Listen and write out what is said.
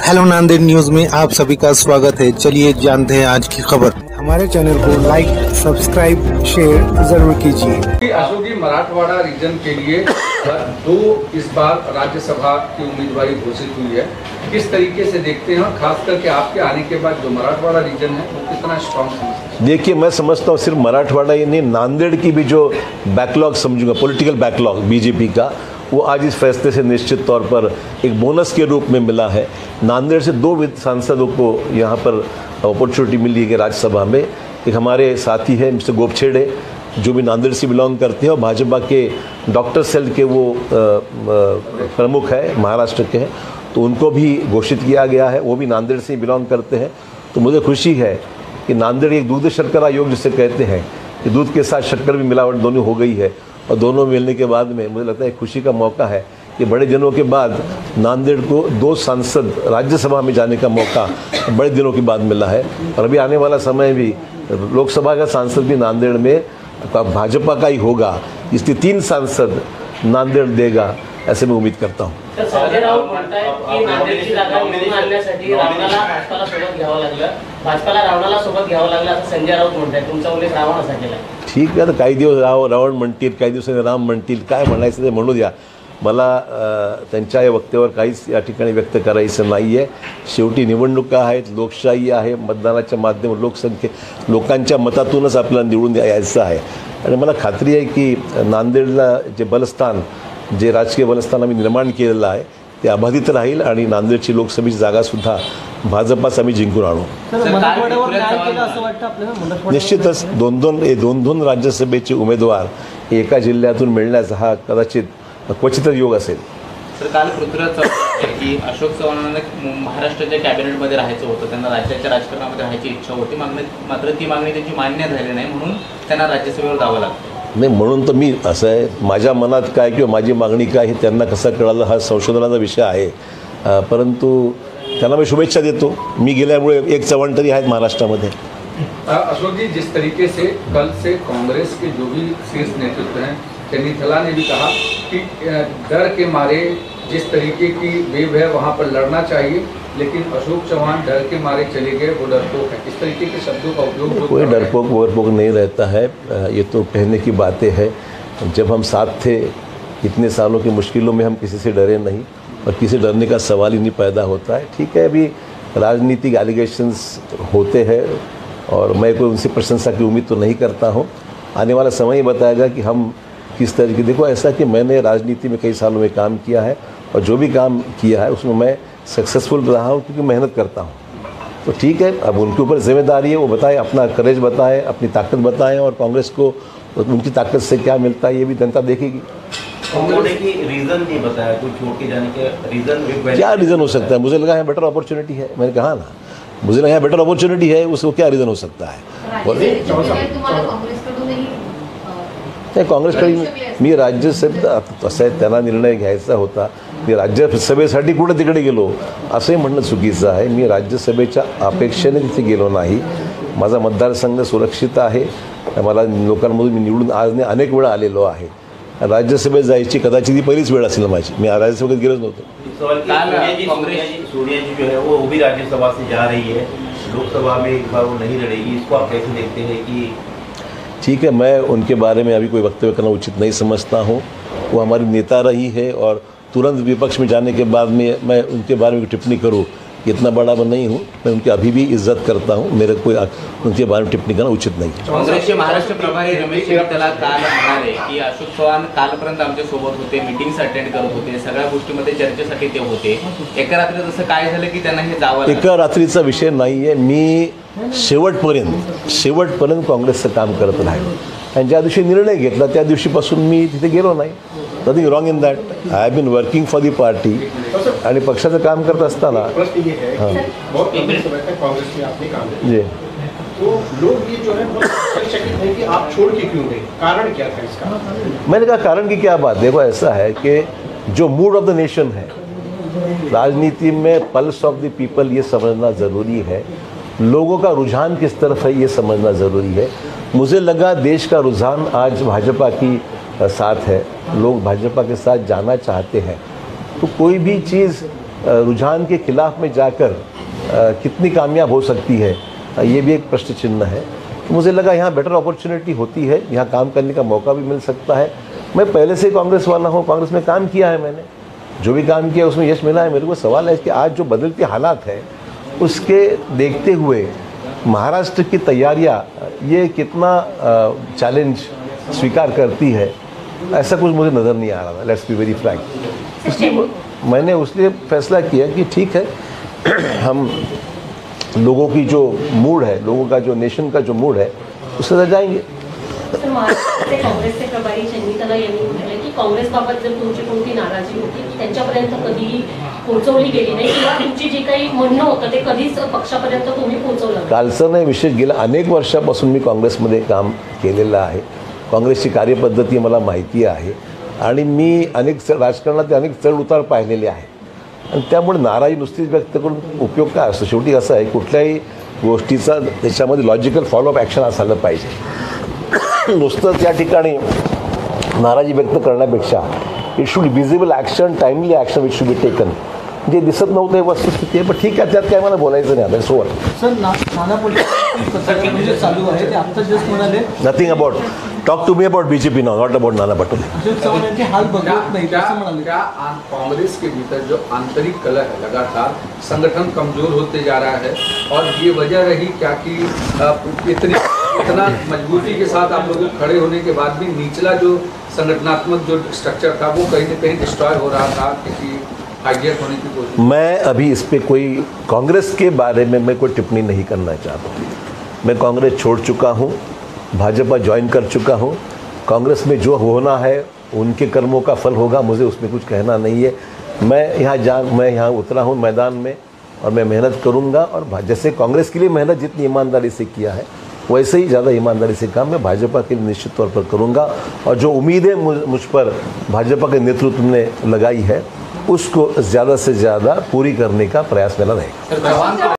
Hello Nanded news में आप सभी का स्वागत है। चलिए जानते हैं आज की खबर। हमारे चैनल को लाइक, सब्सक्राइब, शेयर जरूर कीजिए। अशोक जी, मराठवाड़ा रीजन के लिए इस बार राज्यसभा की उम्मीदवारी घोषित हुई है, किस तरीके से देखते हैं, खास करके आपके आने के बाद जो मराठवाड़ा रीजन है वो कितना स्ट्रॉन्ग समझते हैं? देखिए, मैं समझता हूँ सिर्फ मराठवाड़ा ही नहीं, नांदेड़ की भी जो बैकलॉग समझूंगा, पॉलिटिकल बैकलॉग बीजेपी का, वो आज इस फैसले से निश्चित तौर पर एक बोनस के रूप में मिला है। नांदेड़ से 2 सांसदों को यहाँ पर अपॉर्चुनिटी मिली है कि राज्यसभा में। एक हमारे साथी हैं मिस्टर गोपछेड़े, जो भी नांदेड़ से बिलोंग करते हैं और भाजपा के डॉक्टर सेल के वो प्रमुख है, महाराष्ट्र के हैं, तो उनको भी घोषित किया गया है। वो भी नांदेड़ से ही बिलोंग करते हैं। तो मुझे खुशी है कि नांदेड़ एक दूध शर्करा योग जिसे कहते हैं कि दूध के साथ शक्कर भी मिलावट दोनों हो गई है, और दोनों मिलने के बाद में मुझे लगता है खुशी का मौका है कि बड़े दिनों के बाद नांदेड़ को 2 सांसद राज्यसभा में जाने का मौका बड़े दिनों के बाद मिला है। और अभी आने वाला समय भी लोकसभा का सांसद भी नांदेड़ में भाजपा का ही होगा, इसलिए 3 सांसद नांदेड़ देगा, ऐसे मैं उम्मीद करता हूँ। संजय राऊत म्हणतायत की नांदेडची जागा निवडून आणण्यासाठी रावणाला भाजपाला सोबत घ्यावं लागलं, भाजपाला रावणाला सोबत घ्यावं लागलं असं संजय राऊत म्हणतायत। तुमचा उल्लेख रावण असा केला। ठीक आहे, तर काही दिवस रावण म्हणतील, काही दिवसांनी राम म्हणतील, काय म्हणायचं ते म्हणू द्या। मला त्यांच्या या वक्तव्यावर काहीच या ठिकाणी व्यक्त करायचं नाही आहे। शेवटी निवडणुका आहेत, लोकशाही आहे, मतदानाच्या माध्यमातून लोकांच्या मतातूनच आपल्याला निवडून यायचं आहे। आणि मला खात्री आहे की नांदेडला जे बलस्थान, जे राजकीय बलस्थान आम्ही निर्माण केलेलं आहे ते अबाधित राहील आणि नांदेडची लोकसभेची जागासुद्धा भाजपाच आम्ही जिंकून आणू। निश्चितच 2 राज्यसभेचे उमेदवार एका जिल्ह्यातून मिळण्याचा हा कदाचित क्वचितच योग असेल। तर काल पृथ्वीराज चव्हाण की अशोक चव्हाणांना महाराष्ट्राच्या कॅबिनेटमध्ये राहायचं होतं, त्यांना राज्याच्या राजकारणामध्ये राहायची इच्छा होती, मात्र ती मागणी त्यांची मान्य झाली नाही, म्हणून त्यांना राज्यसभेवर जावं लागतं। नाही, म्हणून तर मी असं आहे, माझ्या मनात काय किंवा माझी मागणी काय हे त्यांना कसं कळालं हा संशोधनाचा विषय आहे, परंतु त्यांना मैं शुभेच्छा देतो। मी गेल्यामुळे एक चव्हाण तरी आहेत महाराष्ट्रामध्ये। अशोक जी, जिस तरीके से कल से कांग्रेस के जो भी शीर्ष नेतृत्व हैं, चन्नी थला ने भी कहा कि डर के मारे जिस तरीके की वेव है वहाँ पर लड़ना चाहिए, लेकिन अशोक चौहान डर के मारे चले गए, वो डरपोक है, इस तरीके के शब्दों का उपयोग कोई डरपोक नहीं रहता है। ये तो कहने की बातें हैं। जब हम साथ थे इतने सालों की मुश्किलों में हम किसी से डरे नहीं, और किसी डरने का सवाल ही नहीं पैदा होता है। ठीक है, अभी राजनीतिक एलिगेशंस होते हैं और मैं कोई उनसे प्रशंसा की उम्मीद तो नहीं करता हूँ। आने वाला समय ही बताएगा कि हम किस तरह की। देखो, ऐसा कि मैंने राजनीति में कई सालों में काम किया है और जो भी काम किया है उसमें मैं सक्सेसफुल रहा हूँ क्योंकि मेहनत करता हूँ। तो ठीक है, अब उनके ऊपर जिम्मेदारी है, वो बताएं, अपना करेज बताएं, अपनी ताकत बताएं, और कांग्रेस को उनकी ताकत से क्या मिलता है ये भी जनता देखेगी। रीजन नहीं बताया, कोई छोड़ के जाने के रीजन, क्या रीज़न हो सकता है? मुझे लगा है बेटर अपॉर्चुनिटी है, मैंने कहा ना, मुझे लगा है बेटर अपॉर्चुनिटी है, उसको क्या रीज़न हो सकता है? काँग्रेसकडे मी राज्यसभेत असं आहे, त्यांना निर्णय घ्यायचा होता, मी राज्यसभेसाठी कुठं तिकडे गेलो असंही म्हणणं चुकीचं आहे। मी राज्यसभेच्या अपेक्षेने तिथे गेलो नाही। माझा मतदारसंघ सुरक्षित आहे, मला लोकांमधून मी निवडून आज अनेक वेळा आलेलो आहे। राज्यसभेत जायची कदाचित ही पहिलीच वेळ असेल माझी, मी राज्यसभेत गेलोच नव्हतो। सोनिया जी जो है वो भी राज्यसभा से जा रही है, लोकसभा में एक बार वो नहीं लड़ेगी, इसको आप कैसे देखते हैं? कि ठीक है, मैं उनके बारे में अभी कोई वक्तव्य करना उचित नहीं समझता हूँ। वो हमारी नेता रही है और तुरंत विपक्ष में जाने के बाद में मैं उनके बारे में टिप्पणी करूँ, इतना बड़ा मैं नहीं हूँ। मैं उनकी अभी भी इज्जत करता हूँ, मेरे कोई उनके बारे में टिप्पणी करना उचित नहीं। काँग्रेसचे महाराष्ट्र प्रभारी रमेश त्याला काल म्हणाले की अशोक चव्हाण कालपर्यंत आमच्या सोबत होते, मीटिंग्स अटेंड करत होते, सगळ्या गोष्टीमध्ये चर्चेसाठी ते होते, एका रात्री तसं काय झालं की त्यांना हे जावं? एका रात्रीचा विषय नाही आहे। मी शेवटपर्यंत काँग्रेसचं काम करत राहिलो आणि ज्या दिवशी निर्णय घेतला त्या दिवशीपासून मी तिथे गेलो नाही। Nothing wrong in that. I have been working for the party आणि पक्षाचं काम करत असताना जी तो लोग ये जो है बहुत आश्चर्यचकित है कि आप छोड़ के क्यों गए, कारण क्या था इसका? मैंने कहा कारण की क्या बात। देखो, ऐसा है कि जो मूड ऑफ द नेशन है, राजनीति में पल्स ऑफ द पीपल ये समझना ज़रूरी है, लोगों का रुझान किस तरफ है ये समझना ज़रूरी है। मुझे लगा देश का रुझान आज भाजपा की साथ है, लोग भाजपा के साथ जाना चाहते हैं, तो कोई भी चीज़ रुझान के खिलाफ में जाकर कितनी कामयाब हो सकती है, ये भी एक प्रश्न चिन्ह है। मुझे लगा यहाँ बेटर अपॉर्चुनिटी होती है, यहाँ काम करने का मौका भी मिल सकता है। मैं पहले से कांग्रेस वाला हूँ, कांग्रेस में काम किया है मैंने, जो भी काम किया उसमें यश मिला है। मेरे को सवाल है कि आज जो बदलते हालात है उसके देखते हुए महाराष्ट्र की तैयारियाँ ये कितना चैलेंज स्वीकार करती है, ऐसा कुछ मुझे नज़र नहीं आ रहा था। Let's be very Frank. इसलिए मैंने उसलिए फैसला किया कि ठीक है, हम लोगों की जो मूड है, लोगों का जो नेशन का जो मूड है, उससे रह जाएंगे। सर, महाराष्ट्राचे काँग्रेसचे प्रभारी चन्नीतला यांनी म्हटलं की काँग्रेसबाबत जर तुमची कोणती नाराजी होती की त्यांच्यापर्यंत कधीही पोहोचवली गेली नाही किंवा तुमची जे काही म्हणणं होतं ते कधीच पक्षापर्यंत तुम्ही पोहोचवलं नाही. कालचं नाही, विशेष गेल्या अनेक वर्षापासून मी काँग्रेसमध्ये काम केलेलं आहे. काँग्रेसची कार्यपद्धती मला माहिती आहे आणि मी अनेक राजकारणात अनेक चढ उतार पाहिलेले आहेत आणि त्यामुळे नाराजी नुसतीच व्यक्त करून उपयोग काय असतो. शेवटी असं आहे, कुठल्याही गोष्टीचा त्याच्यामध्ये लॉजिकल फॉलोअप ॲक्शन असायला पाहिजे. नुसतंच या ठिकाणी नाराजी व्यक्त करण्यापेक्षा it should visible action, timely action which should be taken. जे दिसत नव्हतं हे वस्तुस्थिती आहे, पण ठीक आहे, त्यात काय मला बोलायचं नाही आता. सोवर सर, नाना पटोले म्हणजे चालू आहे ते आता जस्ट म्हणाले nothing about talk to me about BJP now, not about Nana Patole. Ashok Chavan यांचे हाल बघत नाही असं म्हणाले. क्या कांग्रेस के भीतर जो आंतरिक कलह है, लगातार संगठन कमजोर होते जा रहा है और ये वजह रही क्या कि इतना मजबूती के साथ आप लोगों को खड़े होने के बाद भी निचला जो संगठनात्मक जो स्ट्रक्चर था वो कहीं न कहीं डिस्ट्रॉय हो रहा था, किसी हाईजैक होने की कोशिश? मैं अभी इस पर कोई कांग्रेस के बारे में मैं कोई टिप्पणी नहीं करना चाहता. मैं कांग्रेस छोड़ चुका हूँ, भाजपा ज्वाइन कर चुका हूँ. कांग्रेस में जो होना है उनके कर्मों का फल होगा, मुझे उसमें कुछ कहना नहीं है. मैं यहाँ उतरा हूँ मैदान में और मैं मेहनत करूँगा और जैसे कांग्रेस के लिए मेहनत जितनी ईमानदारी से किया है वैसे ही ज़्यादा ईमानदारी से काम मैं भाजपा के लिए निश्चित तौर पर करूँगा. और जो उम्मीदें मुझ पर भाजपा के नेतृत्व ने लगाई है उसको ज़्यादा से ज़्यादा पूरी करने का प्रयास मेरा रहेगा.